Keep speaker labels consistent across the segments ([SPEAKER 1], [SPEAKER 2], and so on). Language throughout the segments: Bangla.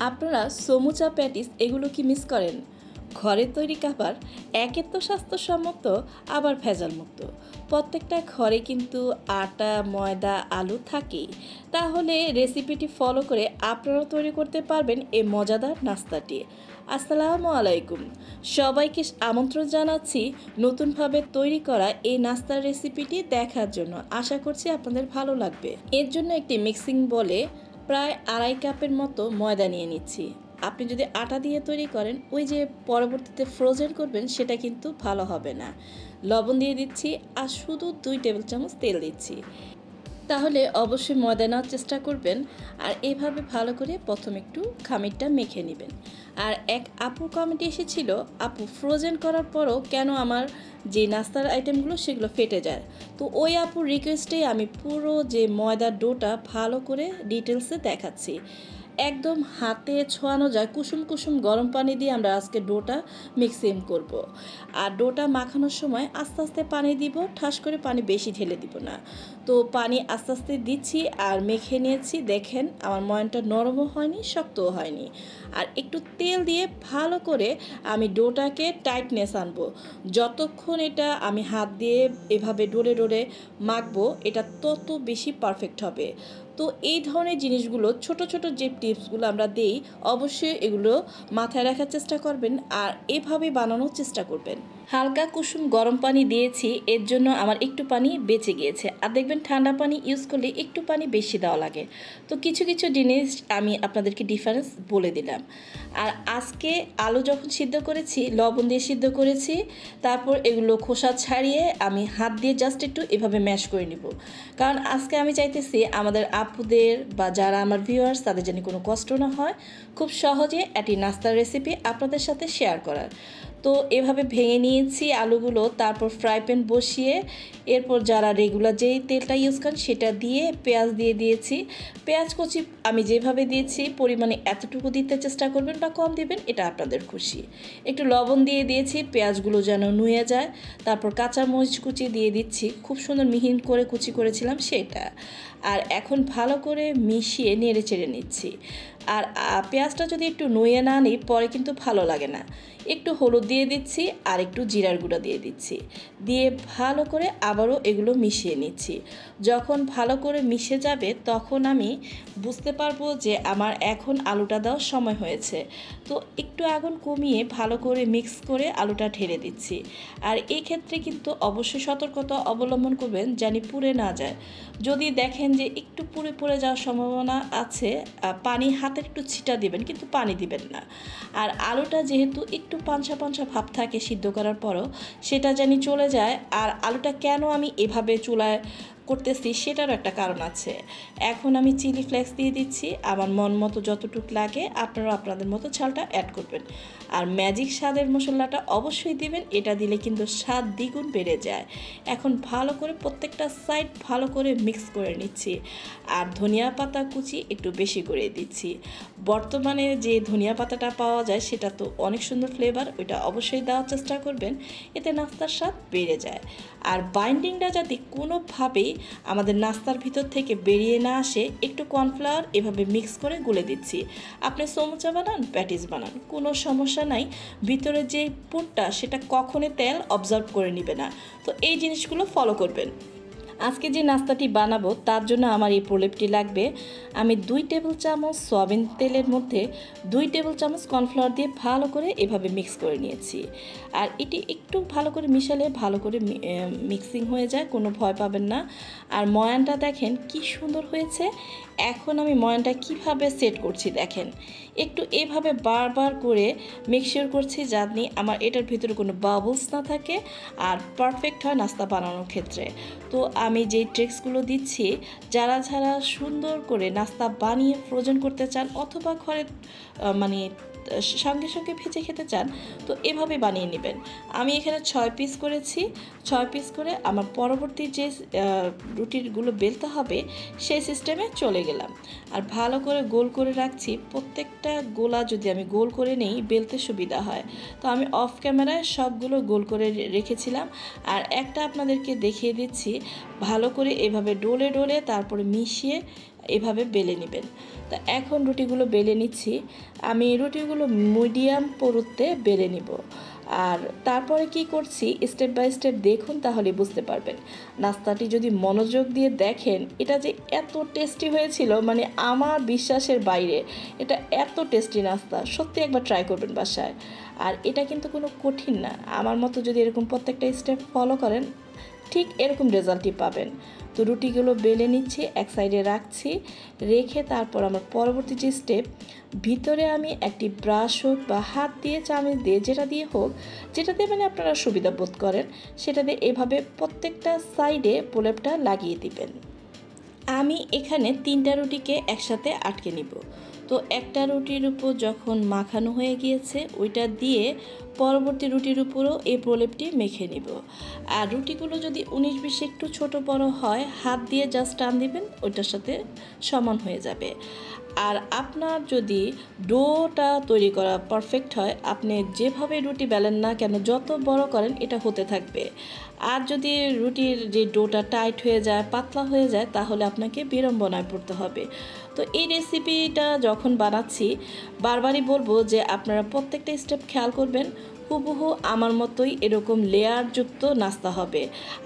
[SPEAKER 1] আপনারা সমুচা প্যাটিস এগুলো কি মিস করেন? ঘরের তৈরি খাবার একে তো স্বাস্থ্যসম্মত আবার ভেজালমুক্ত। প্রত্যেকটা ঘরে কিন্তু আটা, ময়দা, আলু থাকেই। তাহলে রেসিপিটি ফলো করে আপনারাও তৈরি করতে পারবেন এই মজাদার নাস্তাটি। আসসালামু আলাইকুম, সবাইকে আমন্ত্রণ জানাচ্ছি নতুনভাবে তৈরি করা এই নাস্তার রেসিপিটি দেখার জন্য। আশা করছি আপনাদের ভালো লাগবে। এর জন্য একটি মিক্সিং বলে প্রায় 2.5 কাপের মতো ময়দা নিয়ে নিচ্ছি। আপনি যদি আটা দিয়ে তৈরি করেন, ওই যে পরবর্তীতে ফ্রোজেন করবেন, সেটা কিন্তু ভালো হবে না। লবণ দিয়ে দিচ্ছি আর শুধু 2 টেবিল চামচ তেল দিচ্ছি। তাহলে অবশ্যই ময়দা নেওয়ার চেষ্টা করবেন। আর এভাবে ভালো করে প্রথম একটু খামিরটা মেখে নেবেন। আর এক আপুর কমেন্ট এসেছিল, আপু ফ্রোজেন করার পরও কেন আমার যে নাস্তার আইটেমগুলো সেগুলো ফেটে যায়। তো ওই আপুর রিকোয়েস্টে আমি পুরো যে ময়দার ডোটা ভালো করে ডিটেলসে দেখাচ্ছি। একদম হাতে ছোঁয়ানো যায় কুসুম কুসুম গরম পানি দিয়ে আমরা আজকে ডোটা মিক্সিং করব। আর ডোটা মাখানোর সময় আস্তে আস্তে পানি দিব, ঠাস করে পানি বেশি ঢেলে দিব না। তো পানি আস্তে আস্তে দিচ্ছি আর মেখে নিয়েছি। দেখেন আমার ময়ানটা নরমও হয়নি, শক্তও হয়নি। আর একটু তেল দিয়ে ভালো করে আমি ডোটাকে টাইটনেস আনবো। যতক্ষণ এটা আমি হাত দিয়ে এভাবে ডোলে ডোলে মাখবো, এটা তত বেশি পারফেক্ট হবে। তো এই ধরনের জিনিসগুলো ছোট ছোট যে টিপসগুলো আমরা দেই, অবশ্যই এগুলো মাথায় রাখার চেষ্টা করবেন আর এভাবে বানানোর চেষ্টা করবেন। হালকা কুসুম গরম পানি দিয়েছি, এর জন্য আমার একটু পানি বেঁচে গিয়েছে। আর দেখবেন ঠান্ডা পানি ইউজ করলে একটু পানি বেশি দেওয়া লাগে। তো কিছু কিছু জিনিস আমি আপনাদেরকে ডিফারেন্স বলে দিলাম। আর আজকে আলু যখন সিদ্ধ করেছি, লবণ দিয়ে সিদ্ধ করেছি, তারপর এগুলো খোসা ছাড়িয়ে আমি হাত দিয়ে জাস্ট একটু এভাবে ম্যাশ করে নিব। কারণ আজকে আমি চাইতেছি আমাদের আপুদের বা যারা আমার ভিউয়ার্স, তাদের যেন কোনো কষ্ট না হয়, খুব সহজে একটি নাস্তার রেসিপি আপনাদের সাথে শেয়ার করার। তো এভাবে ভেঙে নিয়েছি আলুগুলো, তারপর ফ্রাই প্যান বসিয়ে এরপর যারা রেগুলার যেই তেলটা ইউজ করেন সেটা দিয়ে পেঁয়াজ দিয়ে দিয়েছি। পেঁয়াজ কুচি আমি যেভাবে দিয়েছি পরিমাণে এতটুকু দিতে চেষ্টা করবেন বা কম দিবেন, এটা আপনাদের খুশি। একটু লবণ দিয়ে দিয়েছি পেঁয়াজগুলো যেন নুয়ে যায়। তারপর কাঁচা মরিচ কুচি দিয়ে দিচ্ছি, খুব সুন্দর মিহিন করে কুচি করেছিলাম সেটা। আর এখন ভালো করে মিশিয়ে নেড়ে চেড়ে নিচ্ছি। আর পেঁয়াজটা যদি একটু নুয়ে না নিই পরে কিন্তু ভালো লাগে না। একটু হলুদ দিয়ে দিচ্ছি আর একটু জিরার গুঁড়া দিয়ে দিচ্ছি, দিয়ে ভালো করে আবারও এগুলো মিশিয়ে নিচ্ছি। যখন ভালো করে মিশে যাবে তখন আমি বুঝতে পারবো যে আমার এখন আলুটা দেওয়ার সময় হয়েছে। তো একটু আগুন কমিয়ে ভালো করে মিক্স করে আলুটা ঢেলে দিচ্ছি। আর এই ক্ষেত্রে কিন্তু অবশ্যই সতর্কতা অবলম্বন করবেন যেন পুড়ে না যায়। যদি দেখেন যে একটু পুড়ে পুড়ে যাওয়ার সম্ভাবনা আছে, পানি হাতের একটু ছিটা দিবেন, কিন্তু পানি দিবেন না। আর আলুটা যেহেতু একটু পাঞ্চা পাঞ্চা ভাব থাকে সিদ্ধ করার পরও, সেটা যেন চলে যায়। আর আলুটা কেন আমি এভাবে চুলায় করতেছি সেটারও একটা কারণ আছে। এখন আমি চিলি ফ্লেক্স দিয়ে দিচ্ছি, আমার মন মতো যতটুকু লাগে, আপনারা আপনাদের মতো ঝালটা অ্যাড করবেন। আর ম্যাজিক স্বাদের মশলাটা অবশ্যই দিবেন, এটা দিলে কিন্তু স্বাদ দ্বিগুণ বেড়ে যায়। এখন ভালো করে প্রত্যেকটা সাইড ভালো করে মিক্স করে নিচ্ছি। আর ধনিয়া পাতা কুচি একটু বেশি করে দিচ্ছি। বর্তমানে যে ধনিয়া পাতাটা পাওয়া যায় সেটা তো অনেক সুন্দর ফ্লেভার, ওইটা অবশ্যই দেওয়ার চেষ্টা করবেন, এতে নাস্তার স্বাদ বেড়ে যায়। আর বাইন্ডিংটা যাতে কোনোভাবেই আমাদের নাস্তার ভিতর থেকে বেরিয়ে না আসে, একটু কর্নফ্লাওয়ার এভাবে মিক্স করে গুলে দিচ্ছি। আপনি সমুচা বানান, প্যাটিস বানান, কোনো সমস্যা নাই, ভিতরে যে পুরটা সেটা কখনোই তেল অবজার্ভ করে নেবে না। তো এই জিনিসগুলো ফলো করবেন। আজকে যে নাস্তাটি বানাবো তার জন্য আমার এই প্রলেপটি লাগবে। আমি 2 টেবিল চামচ সয়াবিন তেলের মধ্যে 2 টেবিল চামচ কর্নফ্লাওয়ার দিয়ে ভালো করে এভাবে মিক্স করে নিয়েছি। আর এটি একটু ভালো করে মিশালে ভালো করে মিক্সিং হয়ে যায়, কোনো ভয় পাবেন না। আর ময়ানটা দেখেন কি সুন্দর হয়েছে। এখন আমি ময়ানটা কিভাবে সেট করছি দেখেন, একটু এভাবে বারবার করে মিক্সচার করছি যাতে আমার এটার ভিতরে কোনো বাবলস না থাকে আর পারফেক্ট হয় নাস্তা বানানোর ক্ষেত্রে। তো আমি যেই ট্রিক্সগুলো দিচ্ছি, যারা যারা সুন্দর করে নাস্তা বানিয়ে ফ্রোজেন করতে চান অথবা ঘরে মানে সঙ্গে সঙ্গে ভেজে খেতে চান, তো এভাবে বানিয়ে নেবেন। আমি এখানে 6 পিস করেছি। 6 পিস করে আমার পরবর্তী যে রুটিগুলো বেলতে হবে সেই সিস্টেমে চলে গেলাম। আর ভালো করে গোল করে রাখছি, প্রত্যেকটা গোলা যদি আমি গোল করে নেই বেলতে সুবিধা হয়। তো আমি অফ ক্যামেরায় সবগুলো গোল করে রেখেছিলাম। আর একটা আপনাদেরকে দেখিয়ে দিচ্ছি, ভালো করে এভাবে ডোলে ডোলে তারপরে মিশিয়ে এভাবে বেলে নেবেন। তো এখন রুটিগুলো বেলে নিচ্ছি। আমি রুটিগুলো মিডিয়াম পুরুত্বে বেলে নিব। আর তারপরে কি করছি স্টেপ বাই স্টেপ দেখুন, তাহলে বুঝতে পারবেন। নাস্তাটি যদি মনোযোগ দিয়ে দেখেন, এটা যে এত টেস্টি হয়েছিল মানে আমার বিশ্বাসের বাইরে। এটা এত টেস্টি নাস্তা, সত্যি একবার ট্রাই করবেন বাসায়। আর এটা কিন্তু কোনো কঠিন না, আমার মতো যদি এরকম প্রত্যেকটা স্টেপ ফলো করেন ঠিক এরকম রেজাল্টই পাবেন। তো রুটিগুলো বেলে নিচ্ছি, এক সাইডে রাখছি, রেখে তারপর আমার পরবর্তী যে স্টেপ, ভিতরে আমি একটি ব্রাশ হোক বা হাত দিয়ে চামচ দিয়ে যেটা দিয়ে হোক, যেটা দিয়ে মানে আপনারা সুবিধা বোধ করেন, সেটা দিয়ে এভাবে প্রত্যেকটা সাইডে প্রলেপটা লাগিয়ে দিবেন। আমি এখানে 3টা রুটিকে একসাথে আটকে নিব। তো একটা রুটির উপর যখন মাখানো হয়ে গিয়েছে ওইটা দিয়ে পরবর্তী রুটির উপরও এই প্রলেপটি মেখে নিব। আর রুটিগুলো যদি 19-20 একটু ছোট বড় হয়, হাত দিয়ে জাস্ট টান দিবেন, ওইটার সাথে সমান হয়ে যাবে। আর আপনার যদি ডোটা তৈরি করা পারফেক্ট হয়, আপনি যেভাবে রুটি বেলেন না কেন, যত বড় করেন এটা হতে থাকবে। আর যদি রুটির যে ডোটা টাইট হয়ে যায়, পাতলা হয়ে যায়, তাহলে আপনাকে বিড়ম্বনায় পড়তে হবে। তো এই রেসিপিটা যখন বানাচ্ছি বারবারই বলবো যে আপনারা প্রত্যেকটা স্টেপ খেয়াল করবেন, হুবহু আমার মতোই এরকম লেয়ারযুক্ত নাস্তা হবে।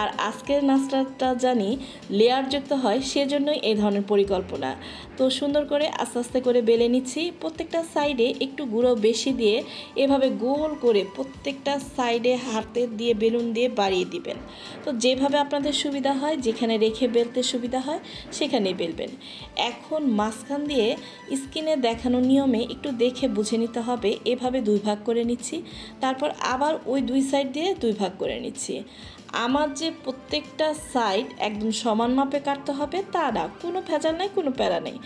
[SPEAKER 1] আর আজকের নাস্তাটা জানি লেয়ারযুক্ত হয়, সেজন্যই এই ধরনের পরিকল্পনা। তো সুন্দর করে আস্তে আস্তে করে বেলে নিচ্ছি, প্রত্যেকটা সাইডে একটু গুঁড়ো বেশি দিয়ে এভাবে গোল করে প্রত্যেকটা সাইডে হাতে দিয়ে বেলুন দিয়ে বাড়িয়ে দিবেন। তো যেভাবে আপনাদের সুবিধা হয়, যেখানে রেখে বেলতে সুবিধা হয় সেখানেই বেলবেন। এখন মাঝখান দিয়ে স্কিনে দেখানো নিয়মে একটু দেখে বুঝে নিতে হবে, এভাবে 2 ভাগ করে নিচ্ছি, তারপর আবার ওই 2 সাইড দিয়ে 2 ভাগ করে নিচ্ছি। আমার যে প্রত্যেকটা সাইড একদম সমান মাপে কাটতে হবে তা না, কোনো ভেজাল নাই, কোনো প্যারা নেই,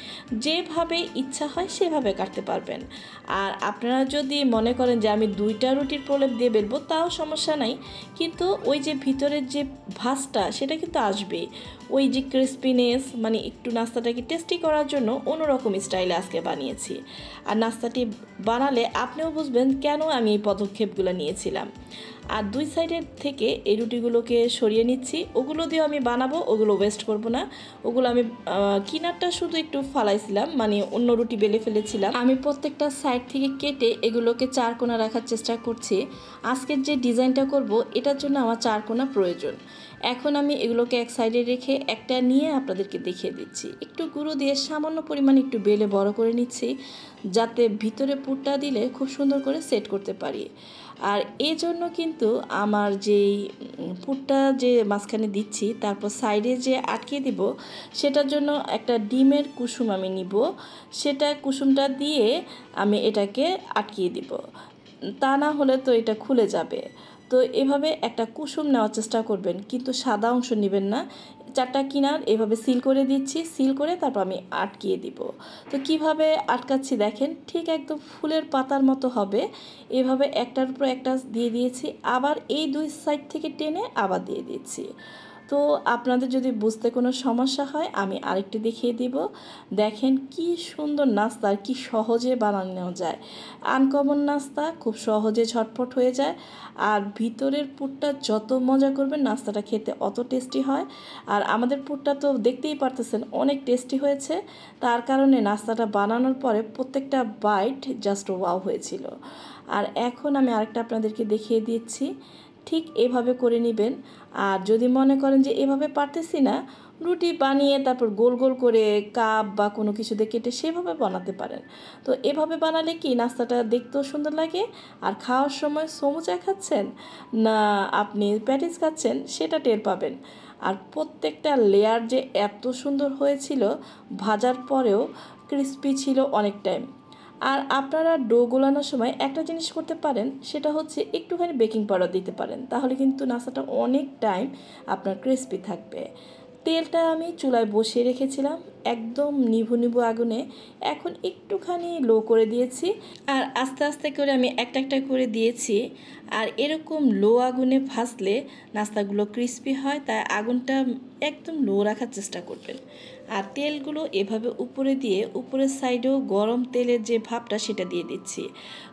[SPEAKER 1] যেভাবে ইচ্ছা হয় সেভাবে কাটতে পারবেন। আর আপনারা যদি মনে করেন যে আমি 2টা রুটির প্রলেপ দিয়ে বেলবো, তাও সমস্যা নাই, কিন্তু ওই যে ভিতরের যে ভাঁজটা সেটা কিন্তু আসবেই। ওই যে ক্রিস্পিনেস, মানে একটু নাস্তাটাকে টেস্টি করার জন্য অন্যরকম স্টাইলে আজকে বানিয়েছি। আর নাস্তাটি বানালে আপনিও বুঝবেন কেন আমি এই পদক্ষেপগুলো নিয়েছিলাম। আর 2 সাইডের থেকে এই রুটিগুলোকে সরিয়ে নিচ্ছি, ওগুলো দিয়েও আমি বানাবো, ওগুলো ওয়েস্ট করব না। ওগুলো আমি কিনারটা শুধু একটু ফালাইছিলাম, মানে অন্য রুটি বেলে ফেলেছিলাম। আমি প্রত্যেকটা সাইড থেকে কেটে এগুলোকে 4 কোণা রাখার চেষ্টা করছি। আজকের যে ডিজাইনটা করব এটার জন্য আমার 4 কোণা প্রয়োজন। এখন আমি এগুলোকে এক সাইডে রেখে একটা নিয়ে আপনাদেরকে দেখিয়ে দিচ্ছি। একটু গুঁড়ো দিয়ে সামান্য পরিমাণে একটু বেলে বড় করে নিচ্ছি, যাতে ভিতরে পুরটা দিলে খুব সুন্দর করে সেট করতে পারি। আর এই জন্য কিন্তু আমার যেই পুরটা যে মাঝখানে দিচ্ছি, তারপর সাইডে যে আটকে দিব, সেটার জন্য একটা ডিমের কুসুম আমি নিব, সেটা কুসুমটা দিয়ে আমি এটাকে আটকিয়ে দিব, তা না হলে তো এটা খুলে যাবে। তো এভাবে একটা কুসুম নেওয়ার চেষ্টা করবেন, কিন্তু সাদা অংশ নেবেন না। 4টা কিনার এভাবে সিল করে দিচ্ছি, সিল করে তারপর আমি আটকিয়ে দিব। তো কিভাবে আটকাচ্ছি দেখেন, ঠিক একদম ফুলের পাতার মতো হবে। এভাবে একটার উপর একটা দিয়ে দিয়েছি, আবার এই 2 সাইড থেকে টেনে আবার দিয়ে দিচ্ছি। তো আপনাদের যদি বুঝতে কোনো সমস্যা হয় আমি আরেকটি দেখিয়ে দিব। দেখেন কি সুন্দর নাস্তা, আর কি সহজে বানানো যায়। আনকমন নাস্তা, খুব সহজে ঝটপট হয়ে যায়। আর ভিতরের পুরটা যত মজা করবেন নাস্তাটা খেতে অত টেস্টি হয়। আর আমাদের পুরটা তো দেখতেই পারতেছেন অনেক টেস্টি হয়েছে, তার কারণে নাস্তাটা বানানোর পরে প্রত্যেকটা বাইট জাস্ট ওয়াও হয়েছিল। আর এখন আমি আরেকটা আপনাদেরকে দেখিয়ে দিচ্ছি, ঠিক এভাবে করে নেবেন। আর যদি মনে করেন যে এভাবে পারতেছি না, রুটি বানিয়ে তারপর গোল গোল করে কাপ বা কোনো কিছু দিয়ে কেটে সেভাবে বানাতে পারেন। তো এভাবে বানালে কি নাস্তাটা দেখতেও সুন্দর লাগে, আর খাওয়ার সময় সমুচা খাচ্ছেন না আপনি প্যাটিস খাচ্ছেন সেটা টের পাবেন। আর প্রত্যেকটা লেয়ার যে এত সুন্দর হয়েছিল, ভাজার পরেও ক্রিস্পি ছিল অনেক টাইম। আর আপনারা ডো গোলানোর সময় একটা জিনিস করতে পারেন, সেটা হচ্ছে একটুখানি বেকিং পাউডার দিতে পারেন, তাহলে কিন্তু নাস্তাটা অনেক টাইম আপনার ক্রিস্পি থাকবে। তেলটা আমি চুলায় বসিয়ে রেখেছিলাম একদম নিভু নিভু আগুনে, এখন একটুখানি লো করে দিয়েছি, আর আস্তে আস্তে করে আমি একটা একটা করে দিয়েছি। আর এরকম লো আগুনে ভাজলে নাস্তাগুলো ক্রিস্পি হয়, তাই আগুনটা একদম লো রাখার চেষ্টা করবেন। আর তেলগুলো এভাবে উপরে দিয়ে উপরের সাইডেও গরম তেলের যে ভাবটা সেটা দিয়ে দিচ্ছি।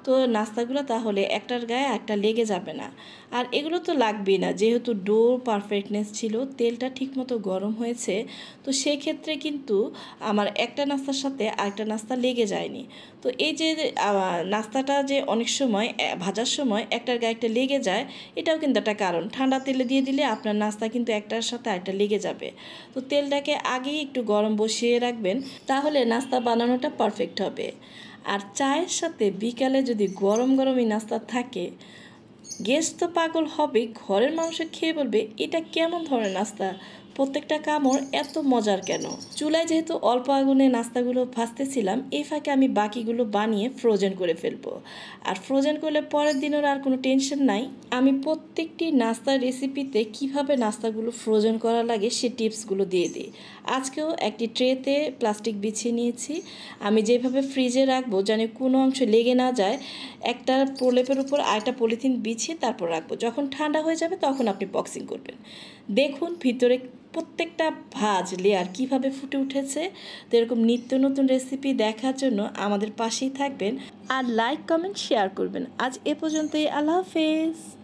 [SPEAKER 1] তো নাস্তাগুলো তাহলে একটার গায়ে একটা লেগে যাবে না। আর এগুলো তো লাগবেই না, যেহেতু ডো পারফেক্টনেস ছিল, তেলটা ঠিকমতো গরম হয়েছে, তো সেক্ষেত্রে কিন্তু আমার একটা নাস্তার সাথে আরেকটা নাস্তা লেগে যায়নি। তো এই যে নাস্তাটা যে অনেক সময় ভাজার সময় একটার গায়ে একটা লেগে যায়, এটাও কিন্তু একটা কারণ। ঠান্ডা তেলে দিয়ে দিলে আপনার নাস্তা কিন্তু একটার সাথে আরেকটা লেগে যাবে। তো তেলটাকে আগেই একটু গরম বসিয়ে রাখবেন, তাহলে নাস্তা বানানোটা পারফেক্ট হবে। আর চায়ের সাথে বিকালে যদি গরম গরমই নাস্তা থাকে, গেস্ট তো পাগল হবে, ঘরের মানুষ খেয়ে বলবে এটা কেমন ধরনের নাস্তা, প্রত্যেকটা কামড় এত মজার কেন। চুলায় যেহেতু অল্প আগুনে নাস্তাগুলো ভাজতেছিলাম, এই ফাঁকে আমি বাকিগুলো বানিয়ে ফ্রোজেন করে ফেলবো। আর ফ্রোজেন করলে পরের দিনের আর কোনো টেনশন নাই। আমি প্রত্যেকটি নাস্তার রেসিপিতে কিভাবে নাস্তাগুলো ফ্রোজেন করা লাগে সে টিপসগুলো দিয়ে দিই। আজকেও একটি ট্রেতে প্লাস্টিক বিছিয়ে নিয়েছি। আমি যেভাবে ফ্রিজে রাখবো যেন কোনো অংশ লেগে না যায়, একটা প্রলেপের উপর আরেকটা পলিথিন বিছিয়ে তারপর রাখবো। যখন ঠান্ডা হয়ে যাবে তখন আপনি বক্সিং করবেন। দেখুন ভিতরে প্রত্যেকটা ভাজ লেয়ার কিভাবে ফুটে উঠেছে। তো এরকম নিত্য নতুন রেসিপি দেখার জন্য আমাদের পাশেই থাকবেন আর লাইক কমেন্ট শেয়ার করবেন। আজ এ পর্যন্তই, আল্লাহ হাফেজ।